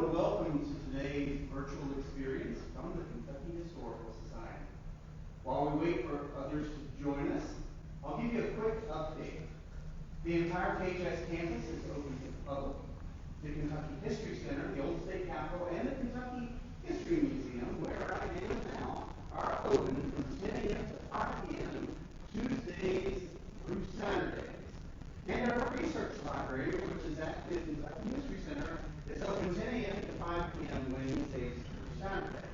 and welcome to today's virtual experience from the Kentucky Historical Society. While we wait for others to join us, I'll give you a quick update. The entire KHS campus is open to the public. The Kentucky History Center, the old state capitol, and the Kentucky History Museum, where I am now, are open from 10 a.m. to 5 p.m. Tuesdays through Saturdays. And our research library, which is at the Kentucky History Center, is open 10 a.m. to 5 p.m. Wednesdays through Saturday.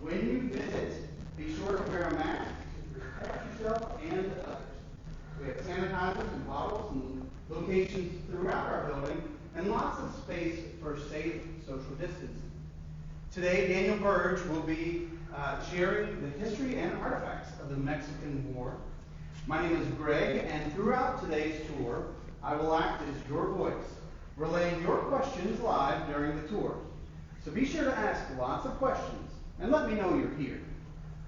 When you visit, be sure to wear a mask to protect yourself and others. We have sanitizers and bottles and locations throughout our building, and lots of space for safe social distancing. Today, Daniel Burge will be sharing the history and artifacts of the Mexican War. My name is Greg, and throughout today's tour, I will act as your voice, relaying your questions live during the tour. So be sure to ask lots of questions, and let me know you're here.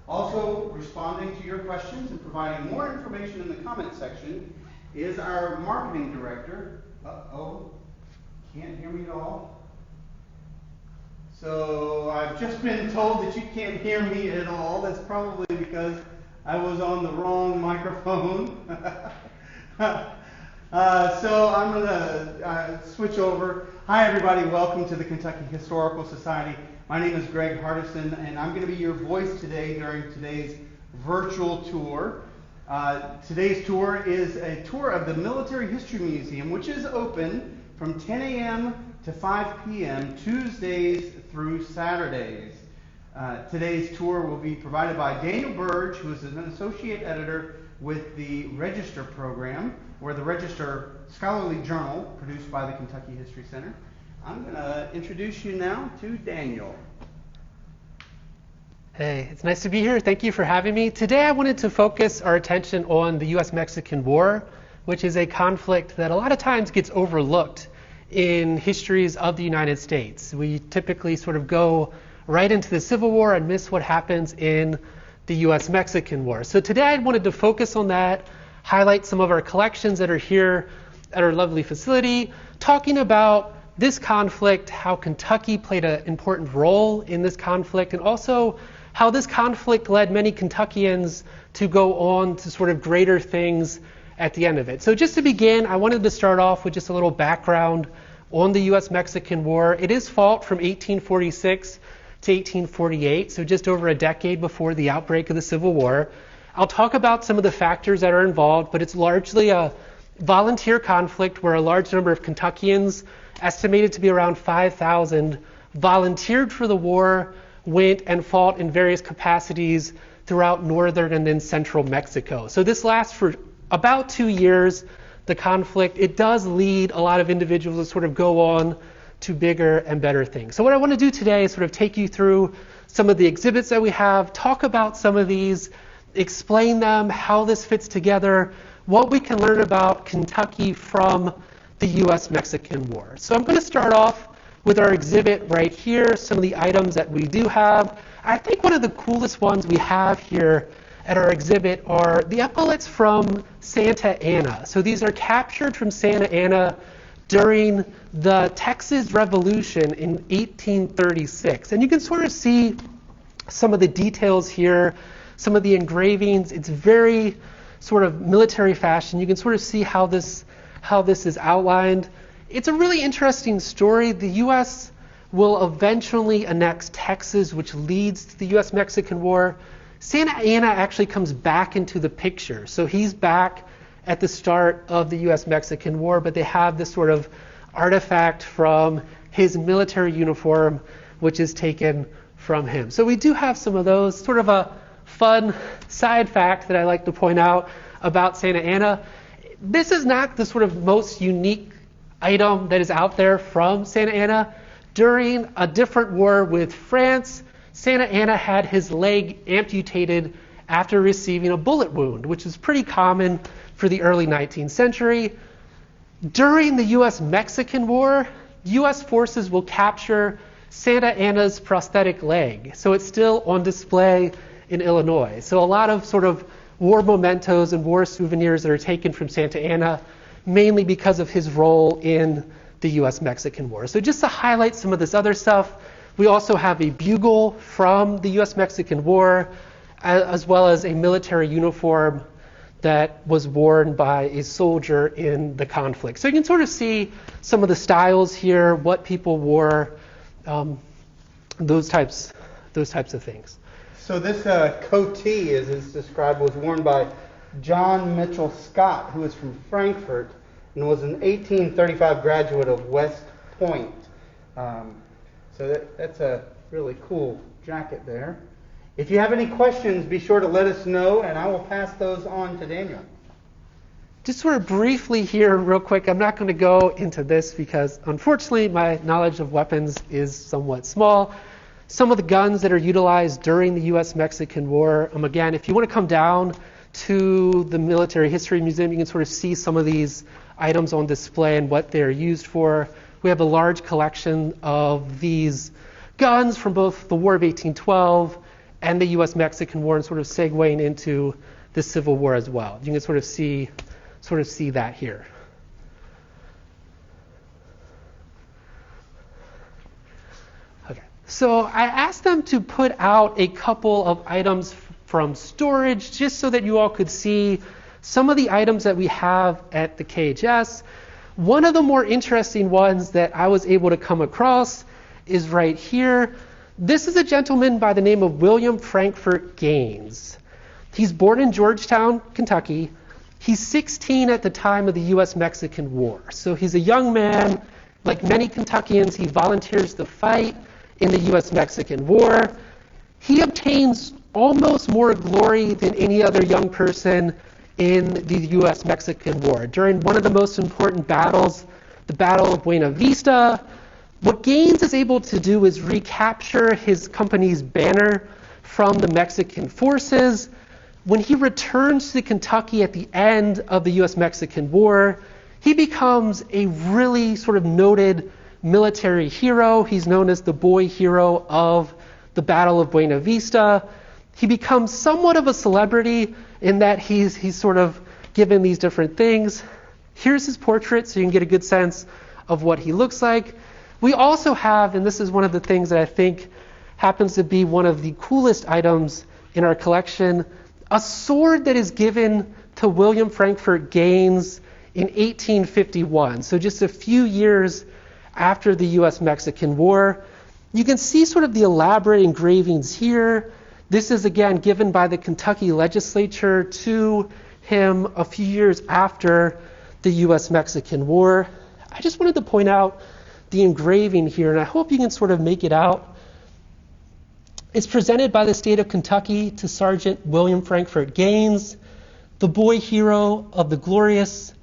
Also, responding to your questions and providing more information in the comment section is our marketing director. Uh-oh, can't hear me at all. So I've just been told that you can't hear me at all. That's probably because I was on the wrong microphone. So I'm going to switch over. Hi, everybody. Welcome to the Kentucky Historical Society. My name is Greg Hardison, and I'm going to be your voice today during today's virtual tour. Today's tour is a tour of the Military History Museum, which is open from 10 a.m. to 5 p.m. Tuesdays through Saturdays. Today's tour will be provided by Daniel Burge, who is an associate editor with the Register program, or the Register scholarly journal produced by the Kentucky History Center. I'm going to introduce you now to Daniel. Hey, it's nice to be here. Thank you for having me. Today I wanted to focus our attention on the U.S.-Mexican War, which is a conflict that a lot of times gets overlooked in histories of the United States. We typically sort of go right into the Civil War and miss what happens in the U.S.-Mexican War. So today I wanted to focus on that, highlight some of our collections that are here at our lovely facility, talking about this conflict, how Kentucky played an important role in this conflict, and also how this conflict led many Kentuckians to go on to sort of greater things at the end of it. So just to begin, I wanted to start off with just a little background on the U.S.-Mexican War. It is fought from 1846 to 1848, so just over a decade before the outbreak of the Civil War. I'll talk about some of the factors that are involved, but it's largely a volunteer conflict where a large number of Kentuckians, estimated to be around 5,000, volunteered for the war, went and fought in various capacities throughout northern and then central Mexico. So this lasts for about 2 years, the conflict. It does lead a lot of individuals to sort of go on to bigger and better things. So what I want to do today is sort of take you through some of the exhibits that we have, talk about some of these, explain them, how this fits together, what we can learn about Kentucky from the U.S.-Mexican War. So I'm going to start off with our exhibit right here, some of the items that we do have. I think one of the coolest ones we have here at our exhibit are the epaulets from Santa Anna. So these are captured from Santa Anna during the Texas Revolution in 1836. And you can sort of see some of the details here, some of the engravings. It's very sort of military fashion. You can sort of see how this is outlined. It's a really interesting story. The U.S. will eventually annex Texas, which leads to the U.S.-Mexican War. Santa Anna actually comes back into the picture. So he's back at the start of the U.S.-Mexican War, but they have this sort of artifact from his military uniform, which is taken from him. So we do have some of those. Sort of a fun side fact that I like to point out about Santa Anna. This is not the sort of most unique item that is out there from Santa Anna. During a different war with France, Santa Anna had his leg amputated after receiving a bullet wound, which is pretty common for the early 19th century. During the U.S.-Mexican War, U.S. forces will capture Santa Anna's prosthetic leg. So it's still on display in Illinois. So a lot of sort of war mementos and war souvenirs that are taken from Santa Anna, mainly because of his role in the US-Mexican War. So just to highlight some of this other stuff, we also have a bugle from the US-Mexican War, as well as a military uniform that was worn by a soldier in the conflict. So you can sort of see some of the styles here, what people wore, those types of things. So this coatee, as it's described, was worn by John Mitchell Scott, who is from Frankfurt and was an 1835 graduate of West Point. So that's a really cool jacket there. If you have any questions, be sure to let us know, and I will pass those on to Daniel. Just sort of briefly here, real quick, I'm not going to go into this because, unfortunately, my knowledge of weapons is somewhat small. Some of the guns that are utilized during the US-Mexican War, again, if you want to come down to the Military History Museum, you can sort of see some of these items on display and what they're used for. We have a large collection of these guns from both the War of 1812 and the US-Mexican War, and sort of segueing into the Civil War as well. You can sort of see that here. Okay, so I asked them to put out a couple of items from storage, just so that you all could see some of the items that we have at the KHS. One of the more interesting ones that I was able to come across is right here. This is a gentleman by the name of William Frankfurt Gaines. He's born in Georgetown, Kentucky. He's 16 at the time of the US-Mexican War. So he's a young man. Like many Kentuckians, he volunteers to fight in the US-Mexican War. He obtains almost more glory than any other young person in the US-Mexican War. During one of the most important battles, the Battle of Buena Vista, what Gaines is able to do is recapture his company's banner from the Mexican forces. When he returns to Kentucky at the end of the US-Mexican War, he becomes a really sort of noted military hero. He's known as the boy hero of the Battle of Buena Vista. He becomes somewhat of a celebrity in that he's sort of given these different things. Here's his portrait so you can get a good sense of what he looks like. We also have, and this is one of the things that I think happens to be one of the coolest items in our collection, a sword that is given to William Frankfurt Gaines in 1851. So just a few years after the US-Mexican War. You can see sort of the elaborate engravings here. This is again given by the Kentucky legislature to him a few years after the US-Mexican War. I just wanted to point out the engraving here, and I hope you can sort of make it out. It's presented by the state of Kentucky to Sergeant William Frankfurt Gaines, the boy hero of the glorious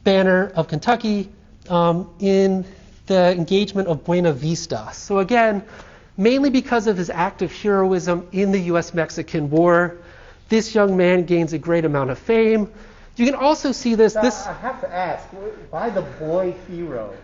banner of Kentucky in the engagement of Buena Vista. So again, mainly because of his act of heroism in the US-Mexican War, this young man gains a great amount of fame. You can also see this. I have to ask, why the boy hero?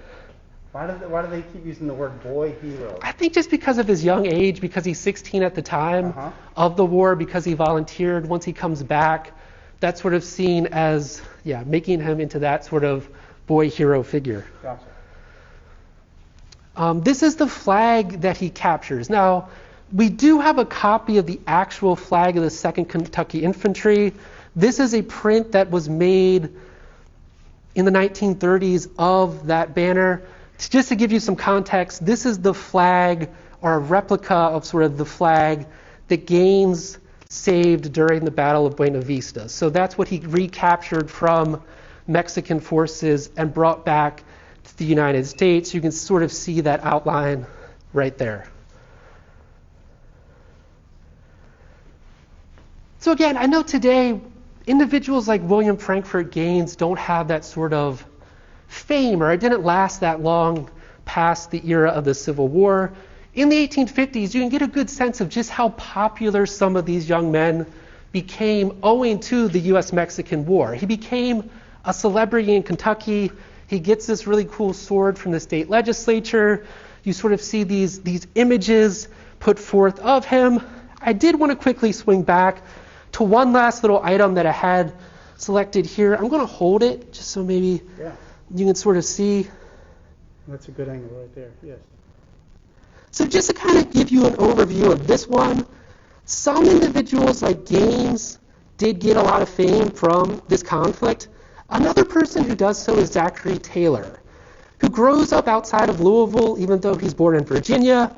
Why do they keep using the word boy hero? I think just because of his young age, because he's 16 at the time of the war, because he volunteered. Once he comes back, that's sort of seen as, making him into that sort of boy hero figure. Gotcha. This is the flag that he captures. Now, we do have a copy of the actual flag of the 2nd Kentucky Infantry. This is a print that was made in the 1930s of that banner. Just to give you some context, this is the flag, or a replica of sort of the flag that Gaines saved during the Battle of Buena Vista. So that's what he recaptured from Mexican forces and brought back to the United States. You can sort of see that outline right there. So again, I know today individuals like William Frankfurt Gaines don't have that sort of fame, or it didn't last that long past the era of the Civil War. In the 1850s, you can get a good sense of just how popular some of these young men became owing to the US-Mexican War. He became a celebrity in Kentucky. He gets this really cool sword from the state legislature. You sort of see these images put forth of him. I did want to quickly swing back to one last little item that I had selected here. I'm going to hold it just so maybe you can sort of see. That's a good angle right there, yes. So just to kind of give you an overview of this one, some individuals like Gaines did get a lot of fame from this conflict. Another person who does so is Zachary Taylor, who grows up outside of Louisville, even though he's born in Virginia.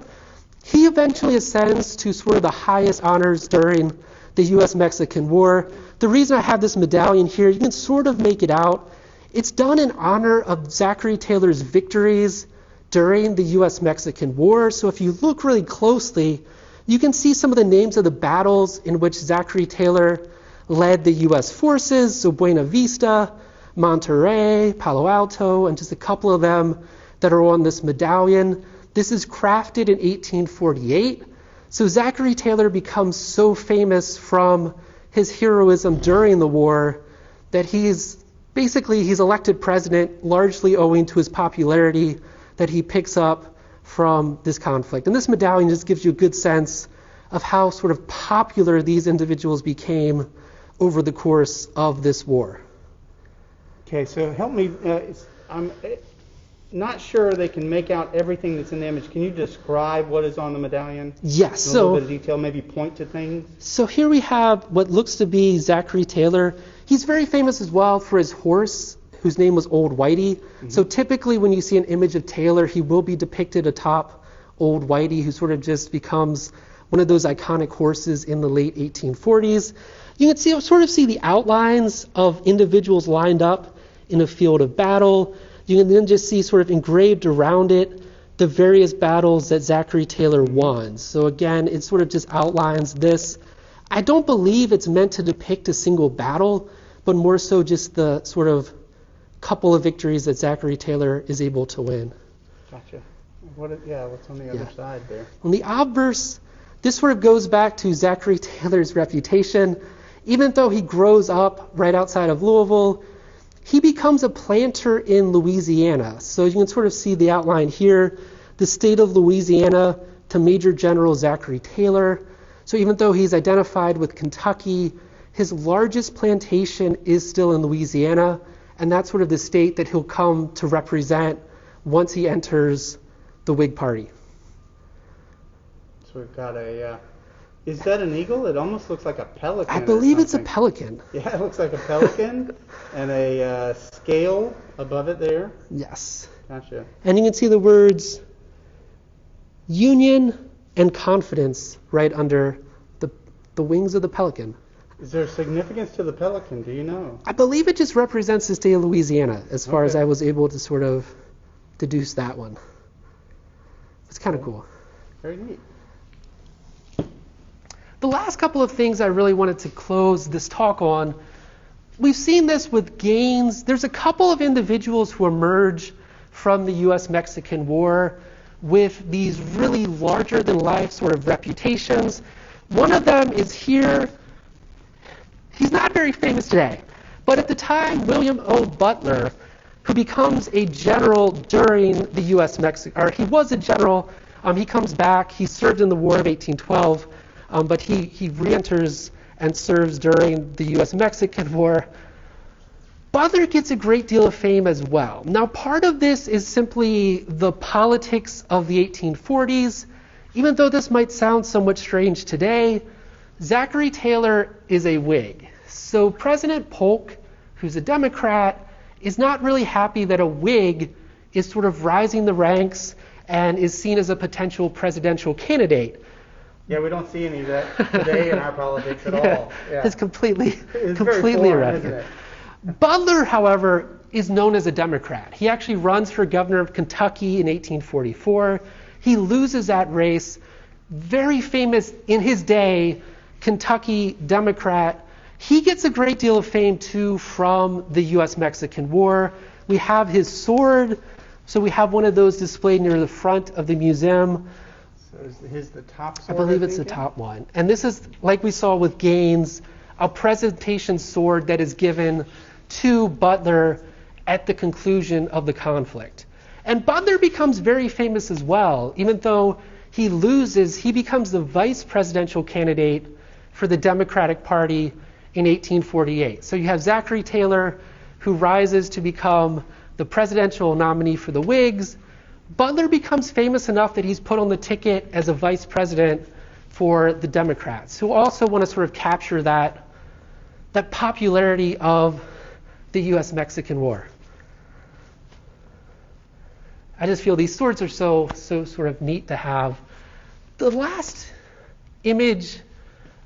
He eventually ascends to sort of the highest honors during the U.S.-Mexican War. The reason I have this medallion here, you can sort of make it out. It's done in honor of Zachary Taylor's victories during the U.S.-Mexican War. So if you look really closely, you can see some of the names of the battles in which Zachary Taylor led the U.S. forces, so Buena Vista, Monterrey, Palo Alto, and just a couple of them that are on this medallion. This is crafted in 1848. So Zachary Taylor becomes so famous from his heroism during the war that he's elected president largely owing to his popularity that he picks up from this conflict. And this medallion just gives you a good sense of how sort of popular these individuals became over the course of this war. Okay, so help me. I'm not sure they can make out everything that's in the image. Can you describe what is on the medallion? Yes. In a little bit of detail, maybe point to things? So here we have what looks to be Zachary Taylor. He's very famous as well for his horse, whose name was Old Whitey. Mm-hmm. So typically when you see an image of Taylor, he will be depicted atop Old Whitey, who sort of just becomes one of those iconic horses in the late 1840s. You can sort of see the outlines of individuals lined up in a field of battle. You can then just see sort of engraved around it the various battles that Zachary Taylor won. So again, it sort of just outlines this. I don't believe it's meant to depict a single battle, but more so just the sort of couple of victories that Zachary Taylor is able to win. Gotcha. What's on the other side there? On the obverse, this sort of goes back to Zachary Taylor's reputation. Even though he grows up right outside of Louisville, he becomes a planter in Louisiana. So you can sort of see the outline here, the state of Louisiana to Major General Zachary Taylor. So even though he's identified with Kentucky, his largest plantation is still in Louisiana, and that's sort of the state that he'll come to represent once he enters the Whig Party. So we've got is that an eagle? It almost looks like a pelican. I believe it's a pelican. Yeah, it looks like a pelican and a scale above it there. Yes. Gotcha. And you can see the words Union and Confidence right under the wings of the pelican. Is there significance to the pelican? Do you know? I believe it just represents the state of Louisiana as far as I was able to sort of deduce that one. It's kind of cool. Very neat. The last couple of things I really wanted to close this talk on, we've seen this with Gaines. There's a couple of individuals who emerge from the U.S.-Mexican War with these really larger-than-life sort of reputations. One of them is here. He's not very famous today, but at the time, William O. Butler, who becomes a general during the U.S.-Mexican, or he was a general. He comes back. He served in the War of 1812. But he re-enters and serves during the U.S.-Mexican War. Butler gets a great deal of fame as well. Now, part of this is simply the politics of the 1840s. Even though this might sound somewhat strange today, Zachary Taylor is a Whig. So President Polk, who's a Democrat, is not really happy that a Whig is sort of rising the ranks and is seen as a potential presidential candidate. Yeah, we don't see any of that today in our politics at all. Yeah. It's completely foreign, irrelevant. isn't it? Butler, however, is known as a Democrat. He actually runs for governor of Kentucky in 1844. He loses that race. Very famous in his day, Kentucky Democrat. He gets a great deal of fame, too, from the U.S.-Mexican War. We have his sword. So we have one of those displayed near the front of the museum. So is the top sword? I believe it's the top one. And this is, like we saw with Gaines, a presentation sword that is given to Butler at the conclusion of the conflict. And Butler becomes very famous as well. Even though he loses, he becomes the vice presidential candidate for the Democratic Party in 1848. So you have Zachary Taylor, who rises to become the presidential nominee for the Whigs. Butler becomes famous enough that he's put on the ticket as a vice president for the Democrats, who also want to sort of capture that popularity of the U.S.-Mexican War. I just feel these swords are so sort of neat to have. The last image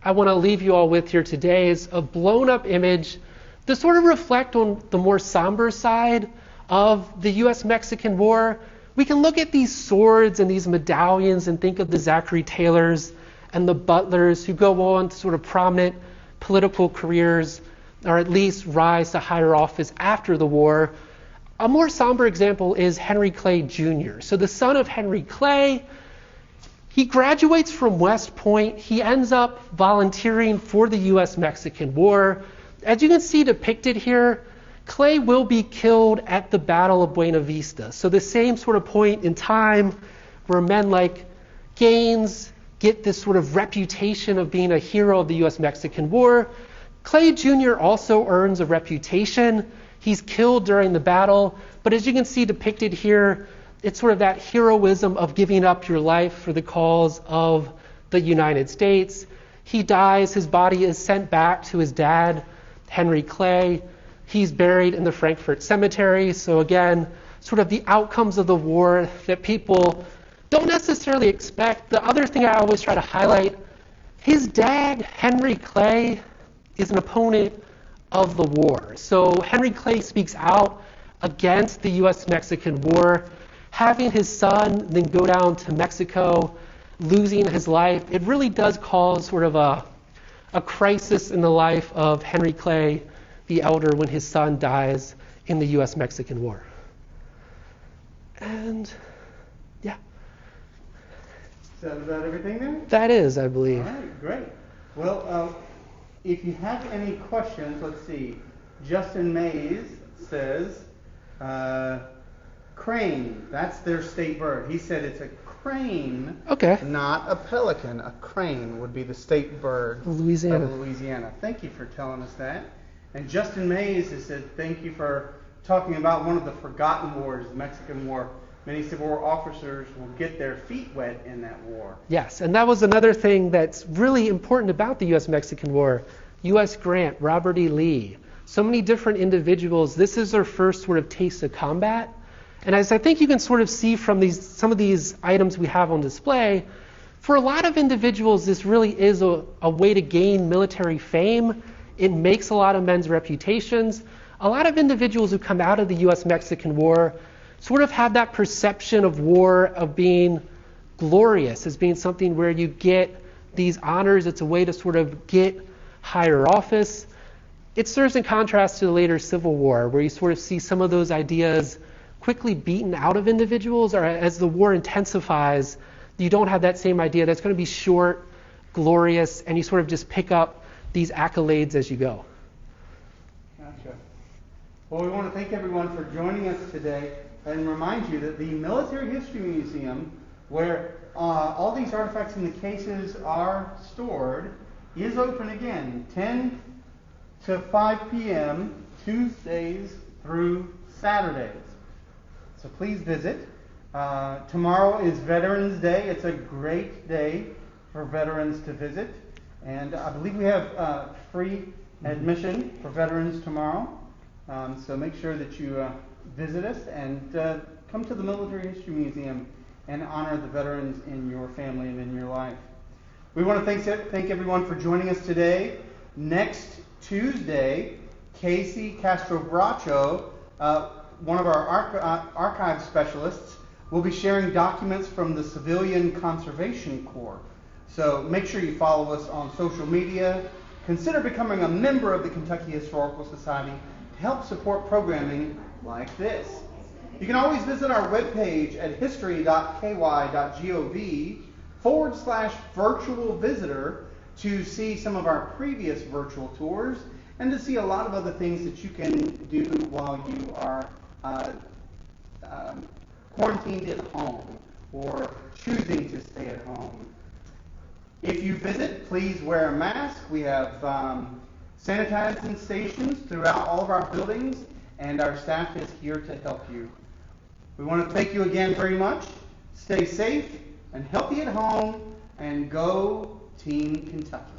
I want to leave you all with here today is a blown-up image to sort of reflect on the more somber side of the U.S.-Mexican War. We can look at these swords and these medallions and think of the Zachary Taylors and the Butlers who go on to sort of prominent political careers, or at least rise to higher office after the war. A more somber example is Henry Clay Jr. So the son of Henry Clay, he graduates from West Point. He ends up volunteering for the U.S.-Mexican War. As you can see depicted here, Clay will be killed at the Battle of Buena Vista. So the same sort of point in time where men like Gaines get this sort of reputation of being a hero of the U.S.-Mexican War. Clay Jr. also earns a reputation. He's killed during the battle, but as you can see depicted here, it's sort of that heroism of giving up your life for the cause of the United States. He dies, his body is sent back to his dad, Henry Clay. He's buried in the Frankfurt Cemetery. So again, sort of the outcomes of the war that people don't necessarily expect. The other thing I always try to highlight, his dad, Henry Clay, is an opponent of the war. So Henry Clay speaks out against the U.S.-Mexican War. Having his son then go down to Mexico, losing his life, it really does cause sort of a crisis in the life of Henry Clay the Elder when his son dies in the U.S.-Mexican War. And yeah. Is that about everything there? That is, I believe. All right, great. Well, if you have any questions, let's see. Justin Mays says, crane, that's their state bird. He said it's a crane, Okay. not a pelican. A crane would be the state bird Louisiana. of Louisiana. Thank you for telling us that. And Justin Mays has said, thank you for talking about one of the forgotten wars, the Mexican War. Many Civil War officers will get their feet wet in that war. Yes, and that was another thing that's really important about the U.S.-Mexican War. U.S. Grant, Robert E. Lee, so many different individuals. This is their first sort of taste of combat. And as I think you can sort of see from some of these items we have on display, for a lot of individuals, this really is a way to gain military fame. It makes a lot of men's reputations. A lot of individuals who come out of the U.S.-Mexican War sort of have that perception of war of being glorious, as being something where you get these honors. It's a way to sort of get higher office. It serves in contrast to the later Civil War, where you sort of see some of those ideas quickly beaten out of individuals, or as the war intensifies, you don't have that same idea. That's going to be short, glorious, and you sort of just pick up these accolades as you go. Gotcha. Well, we want to thank everyone for joining us today and remind you that the Military History Museum, where all these artifacts in the cases are stored, is open again 10 to 5 p.m. Tuesdays through Saturdays. So please visit. Tomorrow is Veterans Day. It's a great day for veterans to visit. And I believe we have free admission for veterans tomorrow. So make sure that you visit us and come to the Military History Museum and honor the veterans in your family and in your life. We want to thank everyone for joining us today. Next Tuesday, Casey Castro-Bracho, one of our archive specialists, will be sharing documents from the Civilian Conservation Corps. So make sure you follow us on social media. Consider becoming a member of the Kentucky Historical Society to help support programming like this. You can always visit our webpage at history.ky.gov/virtual visitor to see some of our previous virtual tours and to see a lot of other things that you can do while you are quarantined at home or choosing to stay at home. If you visit, please wear a mask. We have sanitizing stations throughout all of our buildings, and our staff is here to help you. We want to thank you again very much. Stay safe and healthy at home, and go Team Kentucky.